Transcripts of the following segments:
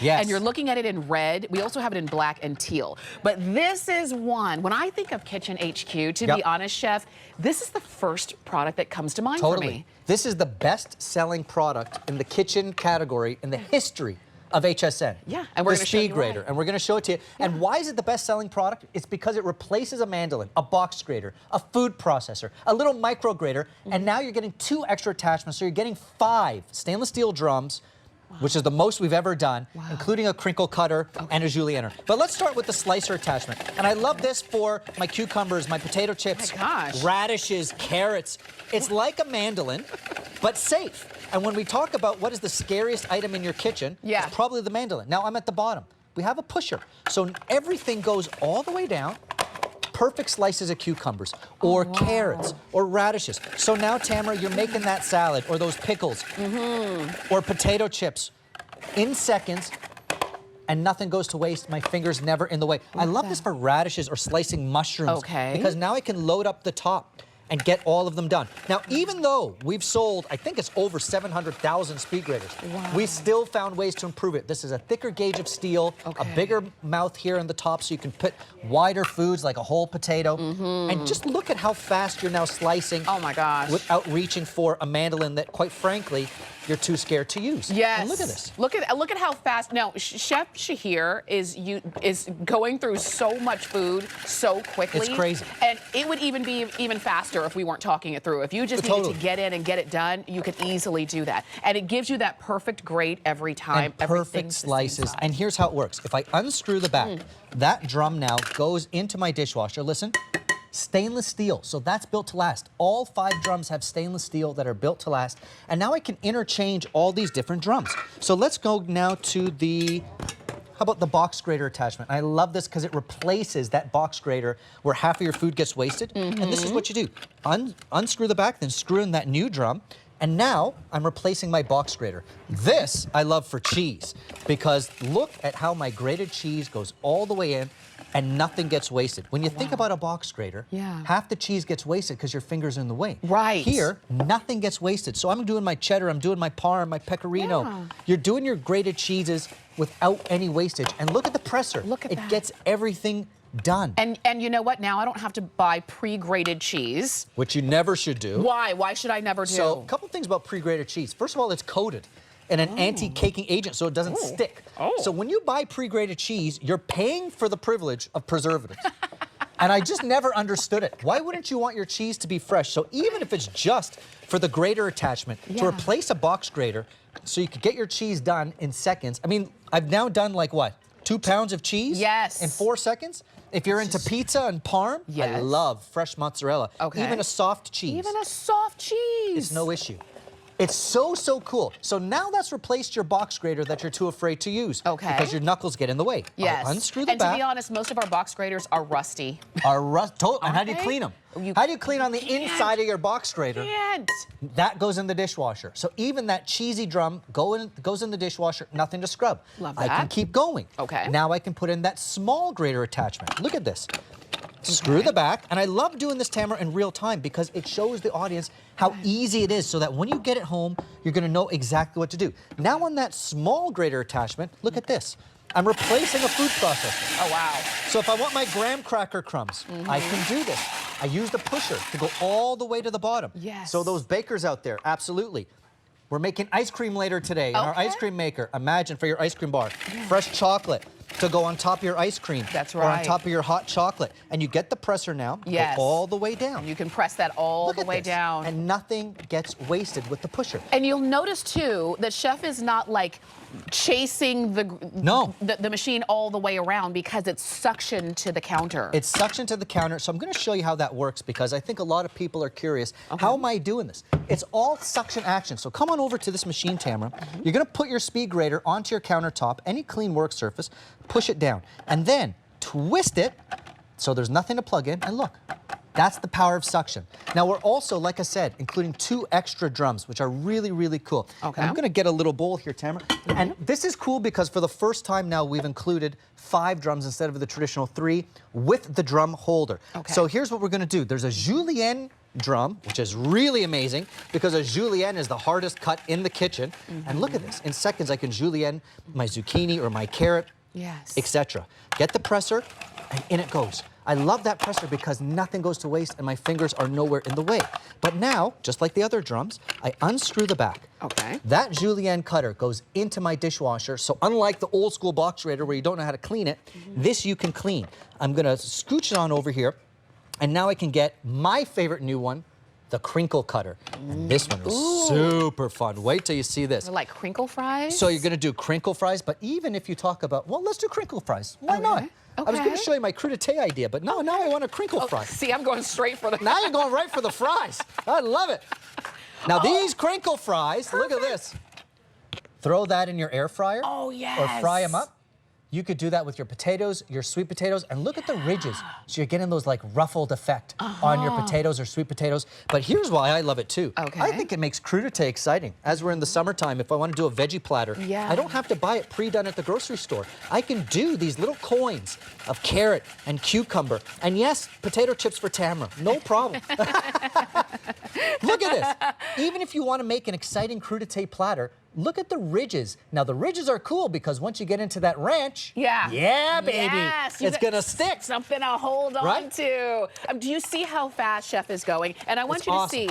Yes. And you're looking at it in red. We also have it in black and teal. But this is one. When I think of Kitchen HQ, to be honest, Chef, this is the first product that comes to mind for me. This is the best-selling product in the kitchen category in the history of HSN. Yeah, and we're going to show you Speed Grater, and we're going to show it to you. Yeah. And why is it the best-selling product? It's because it replaces a mandolin, a box grater, a food processor, a little micro grater, and now you're getting 2 extra attachments, so you're getting 5 stainless steel drums, which is the most we've ever done, including a crinkle cutter and a julienne. But let's start with the slicer attachment. And I love this for my cucumbers, my potato chips, radishes, carrots. It's like a mandolin, but safe. And when we talk about what is the scariest item in your kitchen, it's probably the mandolin. Now I'm at the bottom. We have a pusher. So everything goes all the way down. Perfect slices of cucumbers or carrots or radishes. So now, Tamara, you're making that salad or those pickles or potato chips in seconds, and nothing goes to waste. My finger's never in the way. I love this for radishes or slicing mushrooms because now I can load up the top and get all of them done. Now, even though we've sold, I think it's over 700,000 speed graters, we still found ways to improve it. This is a thicker gauge of steel, a bigger mouth here in the top so you can put wider foods like a whole potato. And just look at how fast you're now slicing without reaching for a mandolin that, quite frankly, you're too scared to use. And look at this. Look at how fast. Now, Chef Shahir is going through so much food so quickly. It's crazy. And it would even be even faster if we weren't talking it through. If you just needed to get in and get it done, you could easily do that. And it gives you that perfect grate every time. And perfect slices. And here's how it works. If I unscrew the back, that drum now goes into my dishwasher. Listen. Stainless steel, so that's built to last. All 5 drums have stainless steel that are built to last. And now I can interchange all these different drums. So let's go now to the, how about the box grater attachment? I love this because it replaces that box grater where half of your food gets wasted. And this is what you do. Unscrew the back, then screw in that new drum. And now I'm replacing my box grater. This I love for cheese because look at how my grated cheese goes all the way in and nothing gets wasted. When you think about a box grater, half the cheese gets wasted because your finger's in the way. Here, nothing gets wasted. So I'm doing my cheddar, I'm doing my parm, my pecorino. You're doing your grated cheeses without any wastage. And look at the presser. Look at that. It gets everything done. And you know what? Now I don't have to buy pre-grated cheese. Which you never should do. Why? Why should I never do? So, a couple things about pre-grated cheese. First of all, it's coated in an anti-caking agent so it doesn't stick. So when you buy pre-grated cheese, you're paying for the privilege of preservatives. And I just never understood it. Why wouldn't you want your cheese to be fresh? So even if it's just for the grater attachment, to replace a box grater so you could get your cheese done in seconds. I mean, I've now done like what? 2 pounds of cheese in 4 seconds? If you're into pizza and parm, I love fresh mozzarella. Even a soft cheese. Even a soft cheese. It's no issue. It's so, so cool. So now that's replaced your box grater that you're too afraid to use. Because your knuckles get in the way. I'll unscrew the back. And to be honest, most of our box graters are rusty. And how do you clean them? How do you clean on the inside of your box grater? That goes in the dishwasher. So even that cheesy drum goes in the dishwasher, nothing to scrub. Love that. I can keep going. Now I can put in that small grater attachment. Look at this. Screw the back, and I love doing this, Tamara, in real time because it shows the audience how easy it is so that when you get it home, you're going to know exactly what to do. Now on that small grater attachment, look at this. I'm replacing a food processor. So if I want my graham cracker crumbs, I can do this. I use the pusher to go all the way to the bottom. So those bakers out there, absolutely. We're making ice cream later today in our ice cream maker. Imagine for your ice cream bar, fresh chocolate to go on top of your ice cream. Or on top of your hot chocolate. And you get the presser now, go all the way down. And you can press that all the way down. And nothing gets wasted with the pusher. And you'll notice too that Chef is not like chasing the machine all the way around because it's suction to the counter. It's suction to the counter. So I'm going to show you how that works because I think a lot of people are curious. How am I doing this? It's all suction action. So come on over to this machine, Tamara. You're going to put your speed grater onto your countertop, any clean work surface, push it down, and then twist it so there's nothing to plug in, and look. That's the power of suction. Now we're also, like I said, including 2 extra drums, which are really, really cool. And I'm gonna get a little bowl here, Tamara. And this is cool because for the first time now we've included 5 drums instead of the traditional 3 with the drum holder. So here's what we're gonna do. There's a julienne drum, which is really amazing because a julienne is the hardest cut in the kitchen. And look at this. In seconds, I can julienne my zucchini or my carrot, yes, etc. Get the presser, and in it goes. I love that presser because nothing goes to waste and my fingers are nowhere in the way. But now, just like the other drums, I unscrew the back. Okay. That julienne cutter goes into my dishwasher, so unlike the old school box grater where you don't know how to clean it, this you can clean. I'm gonna scooch it on over here, and now I can get my favorite new one, the crinkle cutter. And this one is super fun. Wait till you see this. Like crinkle fries? So you're gonna do crinkle fries, but even if you talk about, well, let's do crinkle fries. Why not? I was gonna show you my crudité idea, but no, now I want a crinkle fry. See, I'm going straight for the... Now you're going right for the fries. I love it. Now these crinkle fries, look at this. Throw that in your air fryer. Oh, yes. Or fry them up. You could do that with your potatoes, your sweet potatoes, and look at the ridges. So you're getting those like ruffled effect on your potatoes or sweet potatoes. But here's why I love it too. Okay. I think it makes crudité exciting. As we're in the summertime, if I want to do a veggie platter, I don't have to buy it pre-done at the grocery store. I can do these little coins of carrot and cucumber. And yes, potato chips for Tamara, no problem. Look at this. Even if you want to make an exciting crudité platter, look at the ridges. Now, the ridges are cool because once you get into that ranch, yeah, baby, yes, it's going to stick. Something to hold on to. Do you see how fast Chef is going? And I want you to see,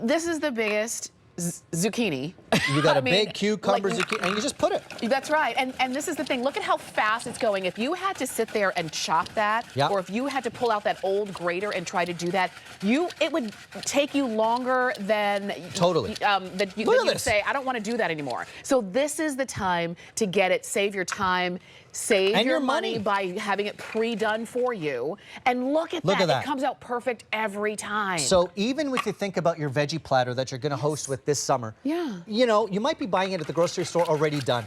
this is the biggest zucchini. You got a big cucumber zucchini, and you just put it. That's right. And this is the thing. Look at how fast it's going. If you had to sit there and chop that, or if you had to pull out that old grater and try to do that, it would take you longer than that you'd say, I don't want to do that anymore. So this is the time to get it. Save your time. Save your money by having it pre-done for you. And look at that. It comes out perfect every time. So even if you think about your veggie platter that you're going to host with this summer, you know, you might be buying it at the grocery store already done.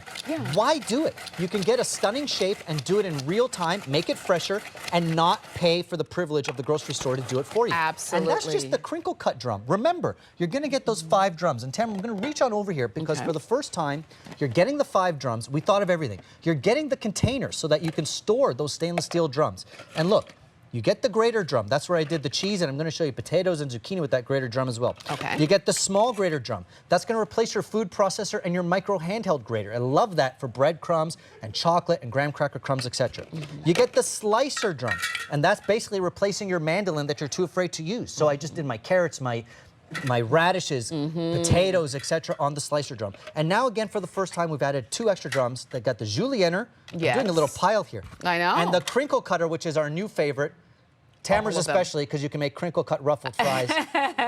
Why do it? You can get a stunning shape and do it in real time, make it fresher, and not pay for the privilege of the grocery store to do it for you. Absolutely. And that's just the crinkle cut drum. Remember, you're going to get those 5 drums. And Tamara, I'm going to reach on over here because for the first time, you're getting the 5 drums. We thought of everything. You're getting the container so that you can store those stainless steel drums. And look, you get the grater drum. That's where I did the cheese, and I'm going to show you potatoes and zucchini with that grater drum as well. Okay. You get the small grater drum. That's going to replace your food processor and your micro handheld grater. I love that for breadcrumbs and chocolate and graham cracker crumbs, etc. You get the slicer drum, and that's basically replacing your mandolin that you're too afraid to use. So I just did my carrots, my radishes, potatoes, etc. on the slicer drum. And now again, for the first time, we've added 2 extra drums. They got the julienne. I'm doing a little pile here. I know. And the crinkle cutter, which is our new favorite. Tamara's especially, because you can make crinkle cut ruffled fries,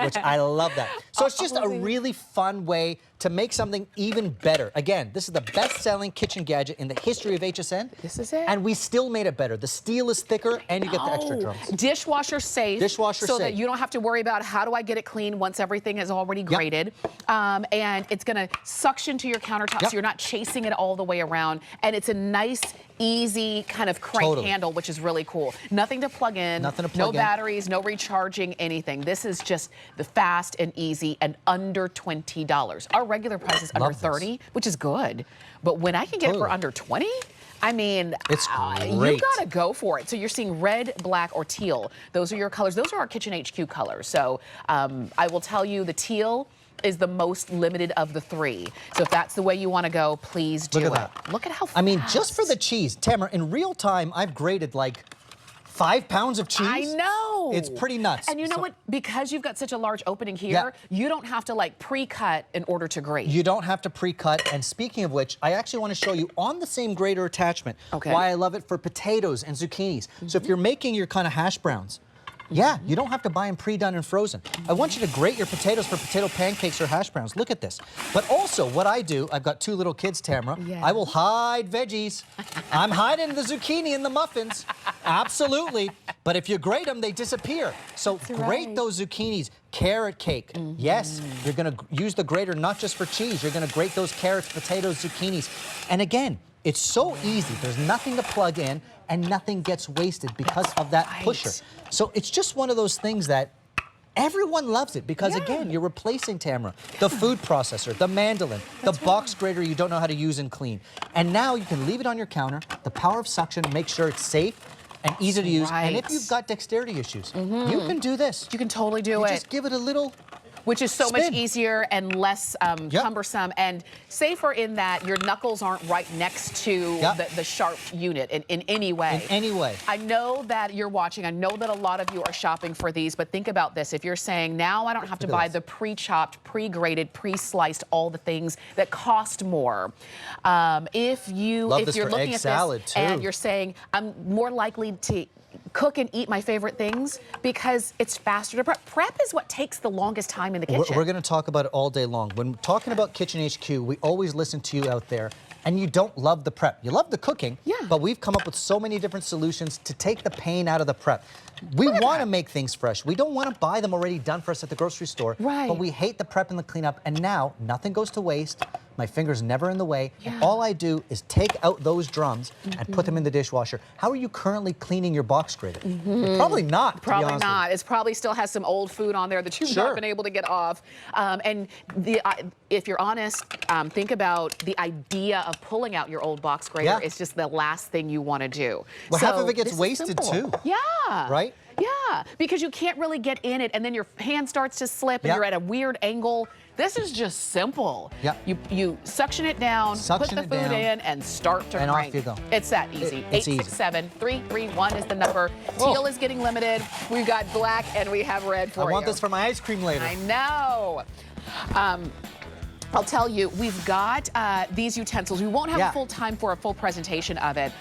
which I love that. So it's just a really fun way to make something even better. Again, this is the best-selling kitchen gadget in the history of HSN. This is it. And we still made it better. The steel is thicker, and you get the extra drums. Dishwasher safe. Dishwasher so safe. that you don't have to worry about how do I get it clean once everything is already grated. And it's going to suction to your countertop, so you're not chasing it all the way around. And it's a nice, easy kind of crank handle, which is really cool. Nothing to plug in. Nothing to plug in. No batteries, no recharging, anything. This is just the fast and easy and under $20. Our regular price is under $30, which is good. But when I can get it for under $20, I mean, it's great. You gotta go for it. So you're seeing red, black, or teal. Those are your colors. Those are our Kitchen HQ colors. So I will tell you the teal is the most limited of the 3. So if that's the way you want to go, please do it. Look at how fast. I mean, just for the cheese, Tamara, in real time, I've grated like 5 pounds of cheese. I know. It's pretty nuts. And you know what? Because you've got such a large opening here, you don't have to like pre-cut in order to grate. You don't have to pre-cut. And speaking of which, I actually want to show you on the same grater attachment why I love it for potatoes and zucchinis. So if you're making your kind of hash browns, you don't have to buy them pre-done and frozen. I want you to grate your potatoes for potato pancakes or hash browns. Look at this. But also, what I do, I've got 2 little kids, Tamara. I will hide veggies. I'm hiding the zucchini in the muffins. Absolutely. But if you grate them, they disappear. So grate those zucchinis. Carrot cake. Yes, you're going to use the grater not just for cheese. You're going to grate those carrots, potatoes, zucchinis. And again, it's so easy. There's nothing to plug in, and nothing gets wasted because of that pusher. So it's just one of those things that everyone loves it because, again, you're replacing, Tamara, the food processor, the mandolin, the box grater you don't know how to use and clean. And now you can leave it on your counter, the power of suction, make sure it's safe. and easy to use. Right. And if you've got dexterity issues, you can do this. You can totally do You it. just give it a little which is so spin. much easier and less cumbersome and safer in that your knuckles aren't right next to the sharp unit in any way. In any way. I know that you're watching. I know that a lot of you are shopping for these, but think about this. If you're saying, now I don't have to buy the pre-chopped, pre-grated, pre-sliced, all the things that cost more. If you're looking at salad this too. and you're saying, I'm more likely to cook and eat my favorite things because it's faster to prep. Prep is what takes the longest time in the kitchen. We're going to talk about it all day long. When talking about Kitchen HQ, we always listen to you out there, and you don't love the prep. You love the cooking, but we've come up with so many different solutions to take the pain out of the prep. We want to make things fresh. We don't want to buy them already done for us at the grocery store, but we hate the prep and the cleanup, and now nothing goes to waste. My finger's never in the way. And all I do is take out those drums and put them in the dishwasher. How are you currently cleaning your box grater? Probably not. Probably not. It probably still has some old food on there that you've not been able to get off. And if you're honest, think about the idea of pulling out your old box grater. It's just the last thing you want to do. Well, so half of it gets wasted too. Right? Yeah, because you can't really get in it, and then your hand starts to slip, and you're at a weird angle. This is just simple. You suction it down, put the food in, and start to crank. Off you go. It's that easy. 867-331 is the number. Teal is getting limited. We've got black, and we have red for you. I want this for my ice cream later. I know. I'll tell you, we've got these utensils. We won't have full time for a full presentation of it,